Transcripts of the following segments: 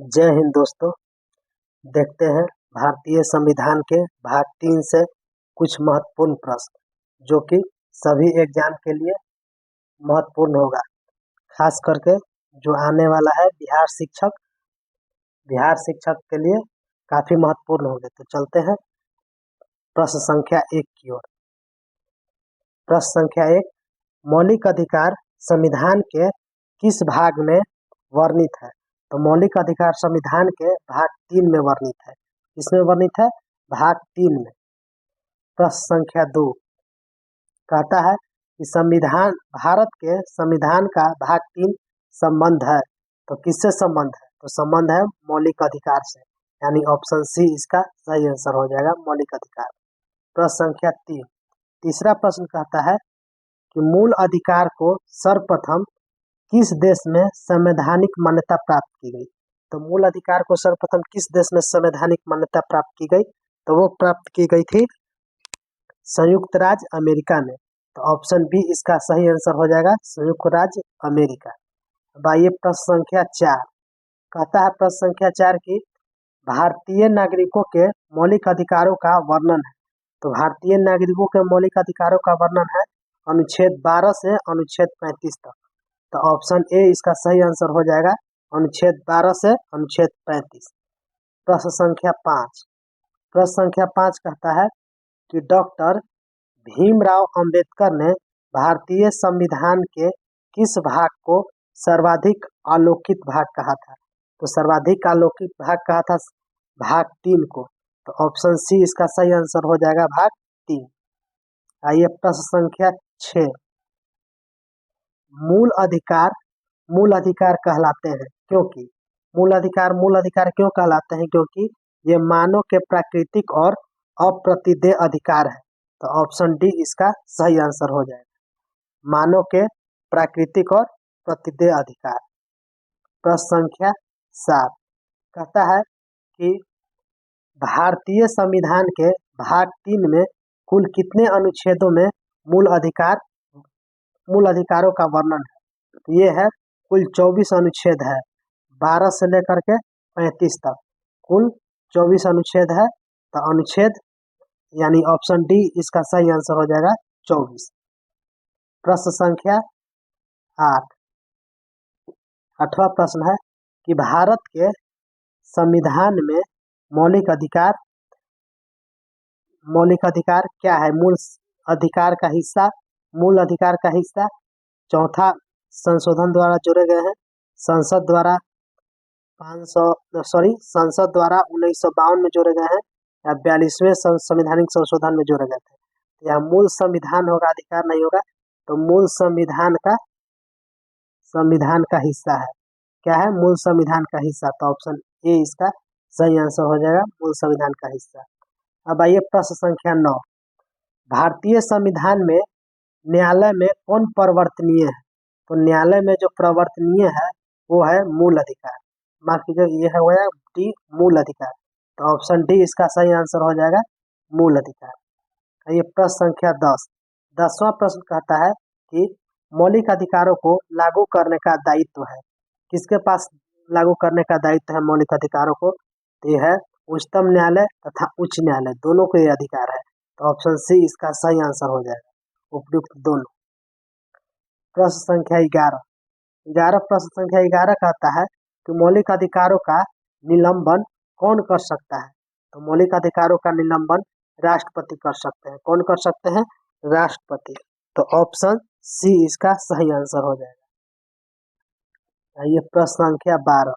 जय हिंद दोस्तों। देखते हैं भारतीय संविधान के भाग 3 से कुछ महत्वपूर्ण प्रश्न जो कि सभी एग्जाम के लिए महत्वपूर्ण होगा, खास करके जो आने वाला है बिहार शिक्षक के लिए काफी महत्वपूर्ण होंगे। तो चलते हैं प्रश्न संख्या 1 की ओर। प्रश्न संख्या 1, मौलिक अधिकार संविधान के किस भाग में वर्णित है? तो मौलिक अधिकार संविधान के भाग 3 में वर्णित है। किसमें वर्णित है? भाग 3 में। प्रश्न संख्या 2 कहता है कि संविधान भारत के संविधान का भाग 3 संबंध है। तो किससे संबंध है? तो संबंध है मौलिक अधिकार से, यानी ऑप्शन सी इसका सही आंसर हो जाएगा, मौलिक अधिकार। प्रश्न संख्या 3, तीसरा प्रश्न कहता है कि मूल अधिकार को सर्वप्रथम किस देश में संवैधानिक मान्यता प्राप्त की गई? तो मूल अधिकार को सर्वप्रथम किस देश में संवैधानिक मान्यता प्राप्त की गई? तो वो प्राप्त की गई थी संयुक्त राज्य अमेरिका में। तो ऑप्शन बी इसका सही आंसर हो जाएगा, संयुक्त राज्य अमेरिका। अब आइए प्रश्न संख्या 4, कहता है प्रश्न संख्या 4 की भारतीय नागरिकों के मौलिक अधिकारों का वर्णन है। तो भारतीय नागरिकों के मौलिक अधिकारों का वर्णन है अनुच्छेद 12 से अनुच्छेद 35 तक। तो ऑप्शन ए इसका सही आंसर हो जाएगा, अनुच्छेद 12 से अनुच्छेद 35। प्रश्न संख्या 5, प्रश्न संख्या 5 कहता है कि डॉक्टर भीमराव अंबेडकर ने भारतीय संविधान के किस भाग को सर्वाधिक आलोकित भाग कहा था? तो सर्वाधिक आलोकित भाग कहा था भाग 3 को। तो ऑप्शन सी इसका सही आंसर हो जाएगा, भाग 3। आइए प्रश्न संख्या 6, मूल अधिकार कहलाते हैं क्योंकि मूल अधिकार क्यों कहलाते हैं? क्योंकि ये मानव के प्राकृतिक और अप्रतिदेय अधिकार है। तो ऑप्शन डी इसका सही आंसर हो जाएगा, मानव के प्राकृतिक और प्रतिदेय अधिकार। प्रश्न संख्या 7 कहता है कि भारतीय संविधान के भाग 3 में कुल कितने अनुच्छेदों में मूल अधिकारों का वर्णन है? तो ये है कुल 24 अनुच्छेद है, 12 से लेकर के 35 तक कुल 24 अनुच्छेद है। तो अनुच्छेद यानी ऑप्शन डी इसका सही आंसर हो जाएगा, 24। प्रश्न संख्या 8, 8वां प्रश्न है कि भारत के संविधान में मौलिक अधिकार क्या है? मूल अधिकार का हिस्सा चौथा संशोधन द्वारा जोड़े गए हैं। संसद द्वारा 1952 में जोड़े गए हैं या 42वें संवैधानिक संशोधन में जोड़े गए थे। तो यह मूल संविधान होगा, अधिकार नहीं होगा। तो मूल संविधान का हिस्सा है। क्या है? मूल संविधान का हिस्सा। तो ऑप्शन ए इसका सही आंसर हो जाएगा, मूल संविधान का हिस्सा। अब आइए प्रश्न संख्या 9, भारतीय संविधान में न्यायालय में कौन परिवर्तनीय है? तो न्यायालय में जो परिवर्तनीय है वो है मूल अधिकार। माफ कीजिए, ये है डी, मूल अधिकार। तो ऑप्शन डी इसका सही आंसर हो जाएगा, मूल अधिकार। ये प्रश्न संख्या 10, 10वां प्रश्न कहता है कि मौलिक अधिकारों को लागू करने का दायित्व है किसके पास? लागू करने का दायित्व है मौलिक अधिकारों को, तो यह है उच्चतम न्यायालय तथा उच्च न्यायालय, दोनों को ये अधिकार है। तो ऑप्शन सी इसका सही आंसर हो जाएगा, उपयुक्त दोनों। प्रश्न संख्या 11, प्रश्न संख्या 11 कहता है कि मौलिक अधिकारों का निलंबन कौन कर सकता है? तो मौलिक अधिकारों का निलंबन राष्ट्रपति कर सकते हैं। कौन कर सकते हैं? राष्ट्रपति। तो ऑप्शन सी इसका सही आंसर हो जाएगा। ये प्रश्न संख्या 12,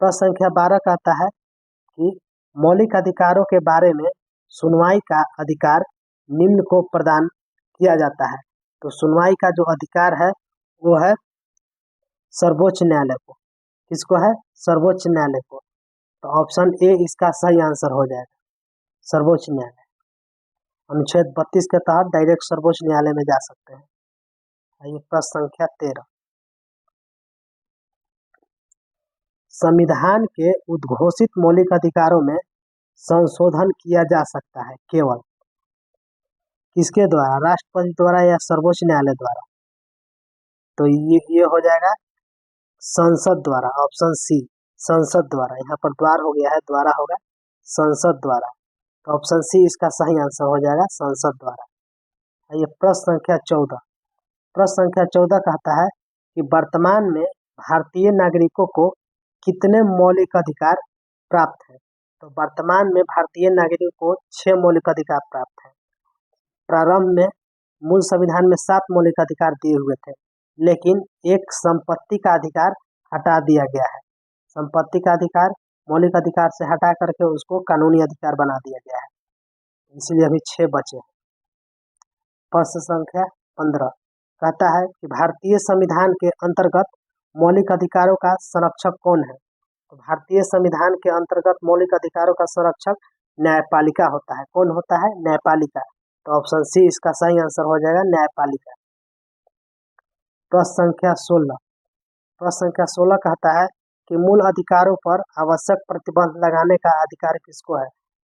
प्रश्न संख्या 12 कहता है कि मौलिक अधिकारों के बारे में सुनवाई का अधिकार निम्न को प्रदान किया जाता है। तो सुनवाई का जो अधिकार है वो है सर्वोच्च न्यायालय को। किसको है? सर्वोच्च न्यायालय को। तो ऑप्शन ए इसका सही आंसर हो जाएगा, सर्वोच्च न्यायालय। अनुच्छेद 32 के तहत डायरेक्ट सर्वोच्च न्यायालय में जा सकते हैं। ये प्रश्न संख्या 13, संविधान के उद्घोषित मौलिक अधिकारों में संशोधन किया जा सकता है केवल किसके द्वारा? राष्ट्रपति द्वारा या सर्वोच्च न्यायालय द्वारा? तो ये हो जाएगा संसद द्वारा, ऑप्शन सी संसद द्वारा, यहाँ पर द्वार हो गया है, द्वारा होगा संसद द्वारा। तो ऑप्शन सी इसका सही आंसर हो जाएगा, संसद द्वारा। आइए प्रश्न संख्या 14। प्रश्न संख्या 14 कहता है कि वर्तमान में भारतीय नागरिकों को कितने मौलिक अधिकार प्राप्त है। तो वर्तमान में भारतीय नागरिकों को 6 मौलिक अधिकार प्राप्त है। प्रारंभ में मूल संविधान में 7 मौलिक अधिकार दिए हुए थे, लेकिन एक संपत्ति का अधिकार हटा दिया गया है। संपत्ति का अधिकार मौलिक अधिकार से हटा करके उसको कानूनी अधिकार बना दिया गया है, इसलिए अभी 6 बचे हैं। प्रश्न संख्या 15 कहता है कि भारतीय संविधान के अंतर्गत मौलिक अधिकारों का संरक्षक कौन है। तो भारतीय संविधान के अंतर्गत मौलिक अधिकारों का संरक्षक न्यायपालिका होता है। कौन होता है? न्यायपालिका। तो ऑप्शन सी इसका सही आंसर हो जाएगा, न्यायपालिका। प्रश्न संख्या 16। प्रश्न संख्या 16 कहता है कि मूल अधिकारों पर आवश्यक प्रतिबंध लगाने का अधिकार किसको है।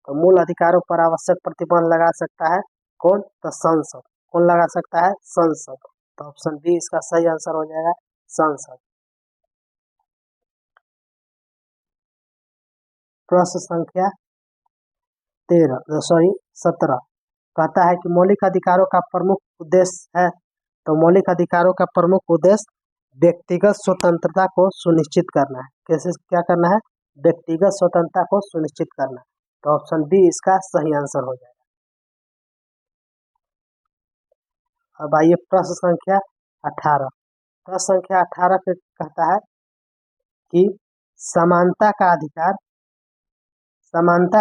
तो मूल अधिकारों पर आवश्यक प्रतिबंध लगा सकता है कौन? तो संसद। कौन लगा सकता है? संसद। तो ऑप्शन बी इसका सही आंसर हो जाएगा, संसद। प्रश्न संख्या 17 कहता है कि मौलिक अधिकारों का प्रमुख उद्देश्य है। तो मौलिक अधिकारों का प्रमुख उद्देश्य व्यक्तिगत स्वतंत्रता को सुनिश्चित करना है। कैसे, क्या करना है? व्यक्तिगत स्वतंत्रता को सुनिश्चित करना। तो ऑप्शन बी इसका सही आंसर हो जाएगा। अब आइए प्रश्न संख्या 18। प्रश्न संख्या 18 पे कहता है कि समानता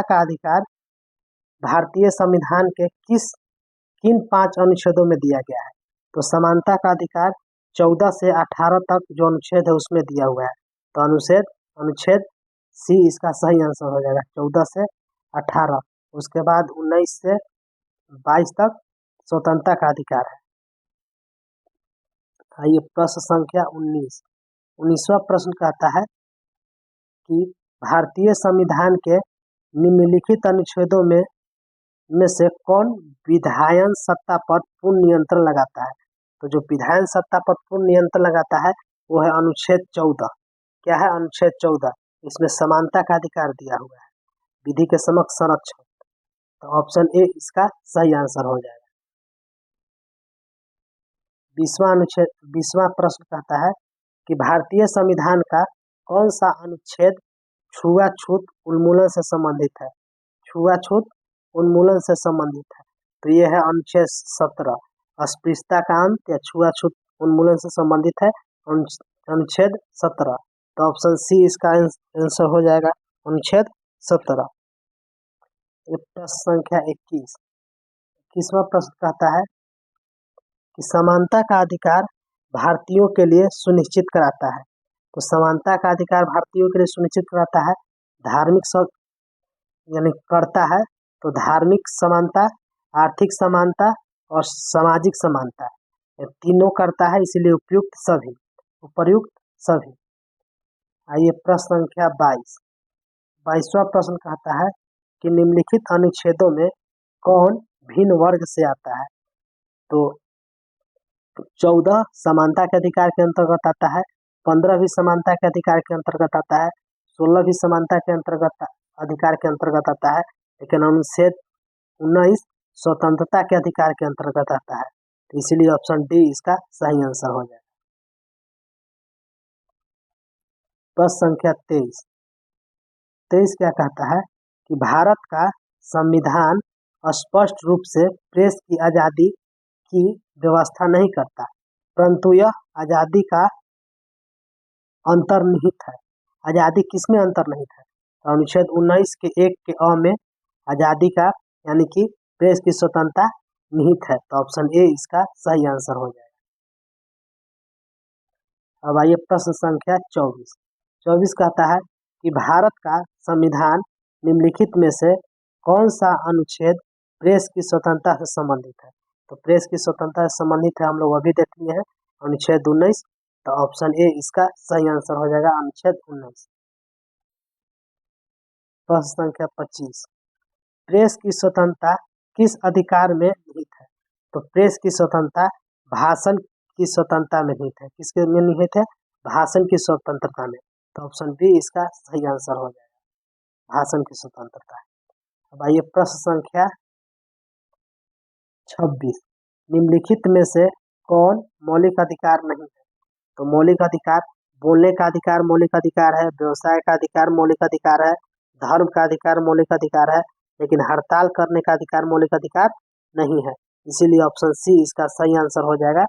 का अधिकार भारतीय संविधान के किन 5 अनुच्छेदों में दिया गया है। तो समानता का अधिकार 14 से 18 तक जो अनुच्छेद है उसमें दिया हुआ है। तो अनुच्छेद सी इसका सही आंसर हो जाएगा, 14 से 18। उसके बाद 19 से 22 तक स्वतंत्रता का अधिकार है। आइए प्रश्न संख्या 19वां प्रश्न कहता है कि भारतीय संविधान के निम्नलिखित अनुच्छेदों में से कौन विधायन सत्ता पर पूर्ण नियंत्रण लगाता है। तो जो विधायन सत्ता पर पूर्ण नियंत्रण लगाता है वो है अनुच्छेद 14। क्या है? अनुच्छेद 14। इसमें समानता का अधिकार दिया हुआ है, विधि के समक्ष संरक्षण। तो ऑप्शन ए इसका सही आंसर हो जाएगा। 20वां प्रश्न कहता है कि भारतीय संविधान का कौन सा अनुच्छेद छुआछूत उन्मूलन से संबंधित है। छुआछूत उन्मूलन से संबंधित है। तो ये है अनुच्छेद 17। अस्पृश्यता का अंत या छुआछूत उन्मूलन से संबंधित है अनुच्छेद 17। तो ऑप्शन सी इसका आंसर हो जाएगा, अनुच्छेद 17। प्रश्न संख्या 21वां प्रश्न कहता है कि समानता का अधिकार भारतीयों के लिए सुनिश्चित कराता है। तो समानता का अधिकार भारतीयों के लिए सुनिश्चित कराता है यानी करता है। तो धार्मिक समानता, आर्थिक समानता और सामाजिक समानता, ये तीनों करता है, इसीलिए उपर्युक्त सभी। आइए प्रश्न संख्या 22वां प्रश्न कहता है कि निम्नलिखित अनुच्छेदों में कौन भिन्न वर्ग से आता है। तो 14 समानता के अधिकार के अंतर्गत आता है, 15 भी समानता के अधिकार के अंतर्गत आता है, 16 भी समानता के अधिकार के अंतर्गत आता है, लेकिन अनुच्छेद 19 स्वतंत्रता के अधिकार के अंतर्गत आता है। तो इसीलिए ऑप्शन डी इसका सही आंसर हो जाएगा। प्रश्न संख्या 23 क्या कहता है कि भारत का संविधान स्पष्ट रूप से प्रेस की आजादी की व्यवस्था नहीं करता, परंतु यह आजादी का अंतर्निहित है। आजादी किसमें अंतर्निहित है? तो अनुच्छेद 19 के 1 के अ में आजादी का यानी कि प्रेस की स्वतंत्रता निहित है। तो ऑप्शन ए इसका सही आंसर हो जाएगा। अब आइए प्रश्न संख्या 24 कहता है कि भारत का संविधान निम्नलिखित में से कौन सा अनुच्छेद प्रेस की स्वतंत्रता से संबंधित है। तो प्रेस की स्वतंत्रता से संबंधित है, हम लोग अभी देख लिए हैं, अनुच्छेद 19। तो ऑप्शन ए इसका सही आंसर हो जाएगा, अनुच्छेद 19। प्रश्न संख्या 25 प्रेस की स्वतंत्रता किस अधिकार में निहित है। तो प्रेस की स्वतंत्रता भाषण की स्वतंत्रता में निहित है। किसके में निहित है? भाषण की स्वतंत्रता में। तो ऑप्शन बी इसका सही आंसर हो जाएगा, भाषण की स्वतंत्रता। अब आइए प्रश्न संख्या 26, निम्नलिखित में से कौन मौलिक अधिकार नहीं है? तो मौलिक अधिकार, बोलने का अधिकार मौलिक अधिकार है, व्यवसाय का अधिकार मौलिक अधिकार है, धर्म का अधिकार मौलिक अधिकार है, लेकिन हड़ताल करने का अधिकार मौलिक अधिकार नहीं है। इसीलिए ऑप्शन सी इसका सही आंसर हो जाएगा,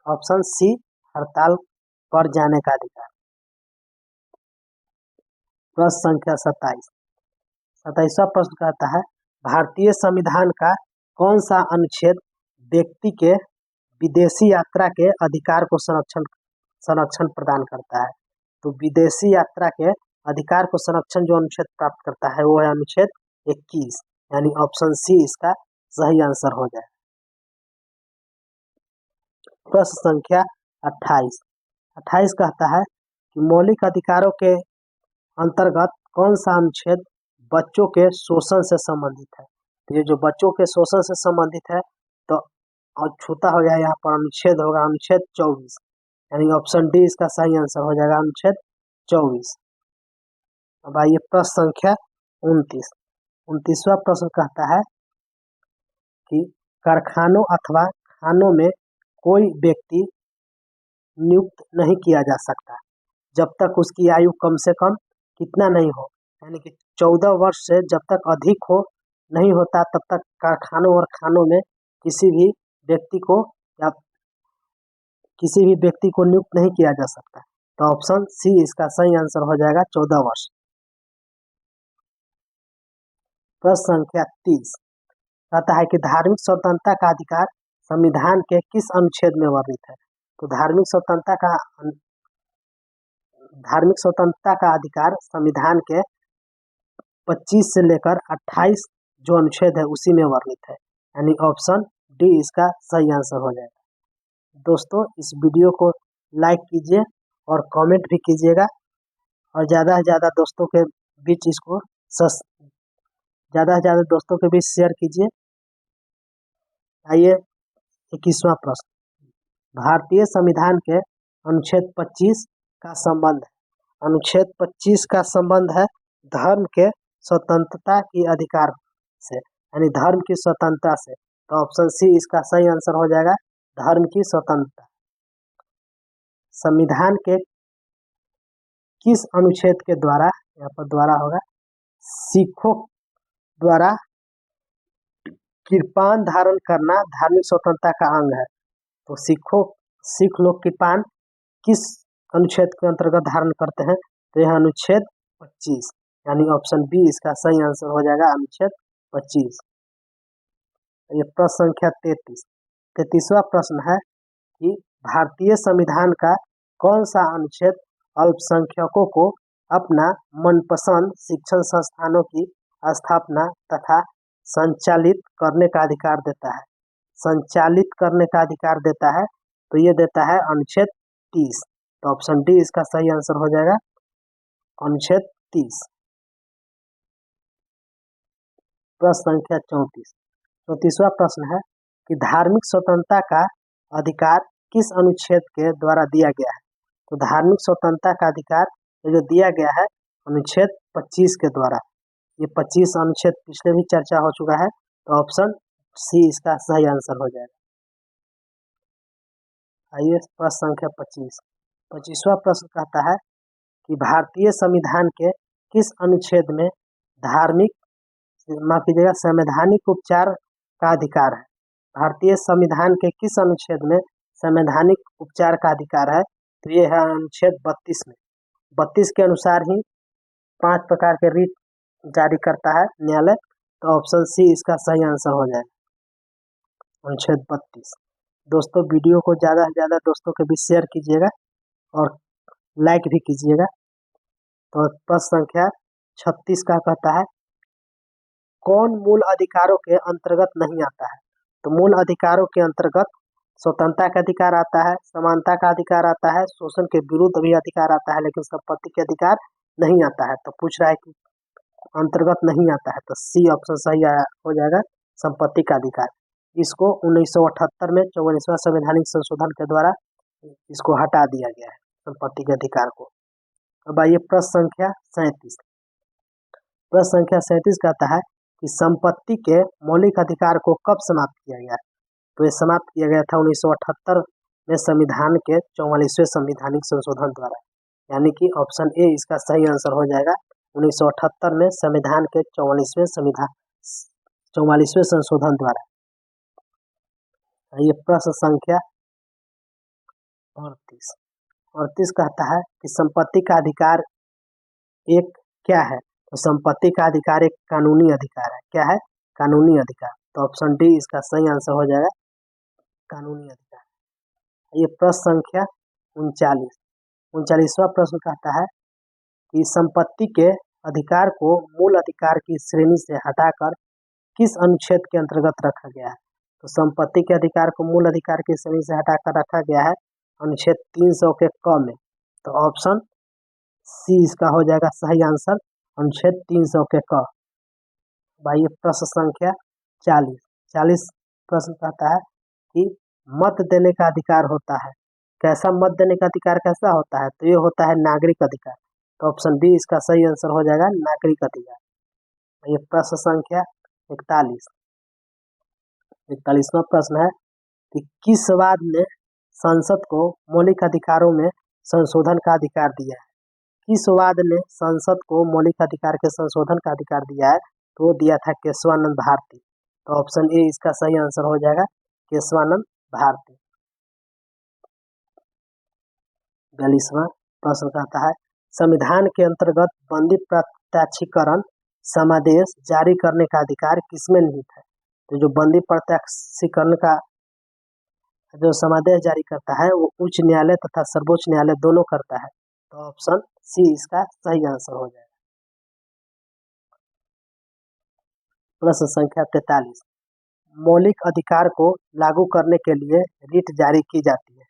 ऑप्शन सी हड़ताल पर जाने का अधिकार। प्रश्न संख्या 27वां प्रश्न कहता है, भारतीय संविधान का कौन सा अनुच्छेद व्यक्ति के विदेशी यात्रा के अधिकार को संरक्षण प्रदान करता है? तो विदेशी यात्रा के अधिकार को संरक्षण जो अनुच्छेद प्राप्त करता है वो है अनुच्छेद 21, यानी ऑप्शन सी इसका सही आंसर हो जाए। प्रश्न संख्या 28 कहता है कि मौलिक अधिकारों के अंतर्गत कौन सा अनुच्छेद बच्चों के शोषण से संबंधित है? तो ये जो बच्चों के शोषण से संबंधित है तो और छूता हो जाए, यहाँ पर अनुच्छेद होगा अनुच्छेद 24, यानी ऑप्शन डी इसका सही आंसर हो जाएगा, अनुच्छेद 24। अब आइए प्रश्न संख्या 29वां प्रश्न कहता है कि कारखानों अथवा खानों में कोई व्यक्ति नियुक्त नहीं किया जा सकता जब तक उसकी आयु कम से कम कितना नहीं हो, यानी कि 14 वर्ष से जब तक अधिक हो नहीं होता तब तक कारखानों और खानों में किसी भी व्यक्ति को नियुक्त नहीं किया जा सकता। तो ऑप्शन सी इसका सही आंसर हो जाएगा, 14 वर्ष। प्रश्न संख्या 30 कहता है कि धार्मिक स्वतंत्रता का अधिकार संविधान के किस अनुच्छेद में वर्णित है? तो धार्मिक स्वतंत्रता का अधिकार संविधान के 25 से लेकर 28 जो अनुच्छेद है उसी में वर्णित है, यानी ऑप्शन डी इसका सही आंसर हो जाएगा। दोस्तों इस वीडियो को लाइक कीजिए और कमेंट भी कीजिएगा और ज़्यादा से ज़्यादा दोस्तों के बीच इसको शेयर कीजिए। आइए 21वां प्रश्न, भारतीय संविधान के अनुच्छेद 25 का संबंध है। अनुच्छेद 25 का संबंध है धर्म के स्वतंत्रता की अधिकार से, यानी धर्म की स्वतंत्रता से। तो ऑप्शन सी इसका सही आंसर हो जाएगा, धर्म की स्वतंत्रता। संविधान के किस अनुच्छेद के द्वारा, यहाँ पर द्वारा होगा, सिखों द्वारा कृपान धारण करना धार्मिक स्वतंत्रता का अंग है? तो सिख लोग कृपान किस अनुच्छेद के अंतर्गत धारण करते हैं? तो यह अनुच्छेद 25, यानी ऑप्शन बी इसका सही आंसर हो जाएगा, अनुच्छेद 25। ये प्रश्न संख्या 33वां प्रश्न है कि भारतीय संविधान का कौन सा अनुच्छेद अल्पसंख्यकों को अपना मनपसंद शिक्षण संस्थानों की स्थापना तथा संचालित करने का अधिकार देता है? संचालित करने का अधिकार देता है, तो ये देता है अनुच्छेद 30। तो ऑप्शन डी इसका सही आंसर हो जाएगा, अनुच्छेद 30। प्रश्न संख्या 34वां प्रश्न है कि धार्मिक स्वतंत्रता का अधिकार किस अनुच्छेद के द्वारा दिया गया है? तो धार्मिक स्वतंत्रता का अधिकार ये जो दिया गया है अनुच्छेद 25 के द्वारा। ये 25 अनुच्छेद पिछले भी चर्चा हो चुका है, तो ऑप्शन सी इसका सही आंसर हो जाएगा। आइए प्रश्न संख्या 25वां प्रश्न कहता है कि भारतीय संविधान के किस अनुच्छेद में संवैधानिक उपचार का अधिकार है? भारतीय संविधान के किस अनुच्छेद में संवैधानिक उपचार का अधिकार है? तो ये है अनुच्छेद 32 में। 32 के अनुसार ही 5 प्रकार के रिट जारी करता है न्यायालय। तो ऑप्शन सी इसका सही आंसर हो जाएगा, अनुच्छेद 32। दोस्तों वीडियो को ज़्यादा से ज़्यादा दोस्तों के बीच शेयर कीजिएगा और लाइक भी कीजिएगा। तो प्रश्न संख्या 36 का कहता है कौन मूल अधिकारों के अंतर्गत नहीं आता है? तो मूल अधिकारों के अंतर्गत स्वतंत्रता का अधिकार आता है, समानता का अधिकार आता है, शोषण के विरुद्ध भी अधिकार आता है, लेकिन संपत्ति के अधिकार नहीं आता है। तो पूछ रहा है कि अंतर्गत नहीं आता है, तो सी ऑप्शन सही हो जाएगा, संपत्ति का अधिकार। इसको 1978 में 44वां संवैधानिक संशोधन के द्वारा इसको हटा दिया गया है, संपत्ति के अधिकार को। अब आइए प्रश्न संख्या 37। प्रश्न संख्या 37 कहता है कि संपत्ति के मौलिक अधिकार को कब समाप्त किया गया। तो ये समाप्त किया गया था 1978 में संविधान के 44वें संवैधानिक संशोधन द्वारा, यानी कि ऑप्शन ए इसका सही आंसर हो जाएगा। 1978 में संविधान के 44वें संशोधन द्वारा। ये प्रश्न संख्या 38 कहता है कि संपत्ति का अधिकार एक क्या है। तो संपत्ति का अधिकार एक कानूनी अधिकार है। क्या है? कानूनी अधिकार। तो ऑप्शन डी इसका सही आंसर हो जाएगा, कानूनी अधिकार। ये प्रश्न संख्या 39वां प्रश्न कहता है कि संपत्ति के अधिकार को मूल अधिकार की श्रेणी से हटाकर किस अनुच्छेद के अंतर्गत रखा गया है। तो संपत्ति के अधिकार को मूल अधिकार की श्रेणी से हटाकर रखा गया है अनुच्छेद 300 के क में। तो ऑप्शन सी इसका हो जाएगा सही आंसर, अनुच्छेद 300 के क। भाई प्रश्न संख्या 40 प्रश्न कहता है कि मत देने का अधिकार होता है। कैसा मत देने का अधिकार कैसा होता है। तो ये होता है नागरिक अधिकार। तो ऑप्शन बी इसका सही आंसर हो जाएगा, नागरिक अधिकार। ये प्रश्न संख्या 41वां प्रश्न है कि किस वाद ने संसद को मौलिक अधिकारों में संशोधन का अधिकार दिया है। किस वाद ने संसद को मौलिक अधिकार के संशोधन का अधिकार दिया है। तो वो दिया था केशवानंद भारती। तो ऑप्शन ए इसका सही आंसर हो जाएगा, केशवानंद भारती। 42वां प्रश्न कहता है संविधान के अंतर्गत बंदी प्रत्याक्षीकरण समादेश जारी करने का अधिकार किसमें निहित है। तो जो बंदी प्रत्याक्षीकरण का जो समादेश जारी करता है वो उच्च न्यायालय तथा सर्वोच्च न्यायालय दोनों करता है। तो ऑप्शन सी इसका सही आंसर हो जाएगा। प्रश्न संख्या 43 मौलिक अधिकार को लागू करने के लिए रिट जारी की जाती है।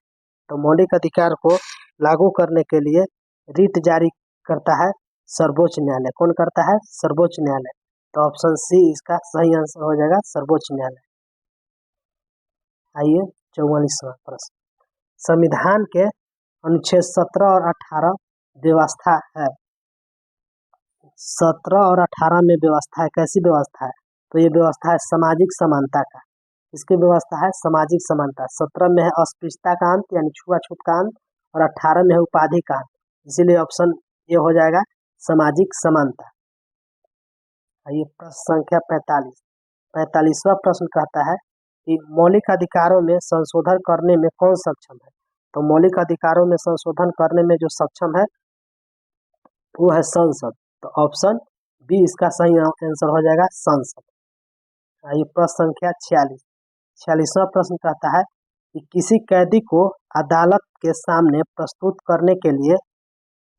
तो मौलिक अधिकार को लागू करने के लिए रिट जारी करता है सर्वोच्च न्यायालय। कौन करता है? सर्वोच्च न्यायालय। तो ऑप्शन सी इसका सही आंसर हो जाएगा, सर्वोच्च न्यायालय। आइए 44वां प्रश्न, संविधान के अनुच्छेद 17 और 18 व्यवस्था है। 17 और 18 में व्यवस्था है, कैसी व्यवस्था है। तो ये व्यवस्था है सामाजिक समानता का। इसकी व्यवस्था है सामाजिक समानता। 17 में है अस्पृश्यता का अंत यानी छुआछूत का अंत, और 18 में है उपाधि का अंत। इसीलिए ऑप्शन ये हो जाएगा सामाजिक समानता। आइए प्रश्न संख्या 45वां प्रश्न कहता है कि मौलिक अधिकारों में संशोधन करने में कौन सक्षम है। तो मौलिक अधिकारों में संशोधन करने में जो सक्षम है वो है संसद। तो ऑप्शन बी इसका सही आंसर हो जाएगा, संसद। आइए प्रश्न संख्या 46वां प्रश्न कहता है कि किसी कैदी को अदालत के सामने प्रस्तुत करने के लिए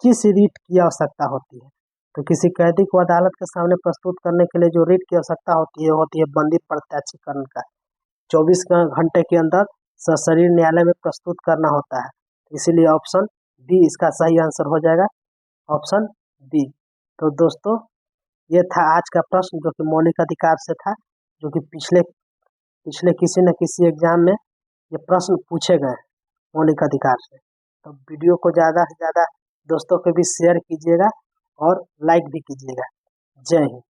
किस रीट की आवश्यकता होती है। तो किसी कैदी को अदालत के सामने प्रस्तुत करने के लिए जो रीट की आवश्यकता होती है बंदी प्रत्याक्षीकरण का। 24 घंटे के अंदर सशरीर न्यायालय में प्रस्तुत करना होता है। इसीलिए ऑप्शन बी इसका सही आंसर हो जाएगा, ऑप्शन बी। तो दोस्तों ये था आज का प्रश्न जो कि मौलिक अधिकार से था, जो कि पिछले किसी न किसी एग्जाम में ये प्रश्न पूछे गए मौलिक अधिकार से। तो वीडियो को ज़्यादा से ज़्यादा दोस्तों के बीच शेयर कीजिएगा और लाइक भी कीजिएगा। जय हिंद।